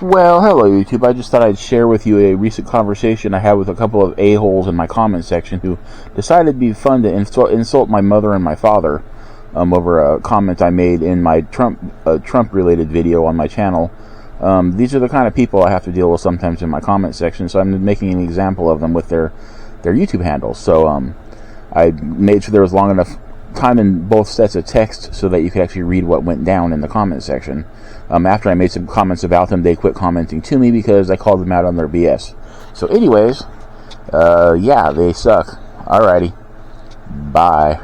Well, hello YouTube. I just thought I'd share with you a recent conversation I had with a couple of a-holes in my comment section who decided it'd be fun to insult my mother and my father over a comment I made in my Trump-related video on my channel. These are the kind of people I have to deal with sometimes in my comment section, so I'm making an example of them with their YouTube handles. So I made sure there was long enough time in both sets of text so that you could actually read what went down in the comment section. After I made some comments about them, they quit commenting to me because I called them out on their BS. So anyways, yeah, they suck. Alrighty. Bye.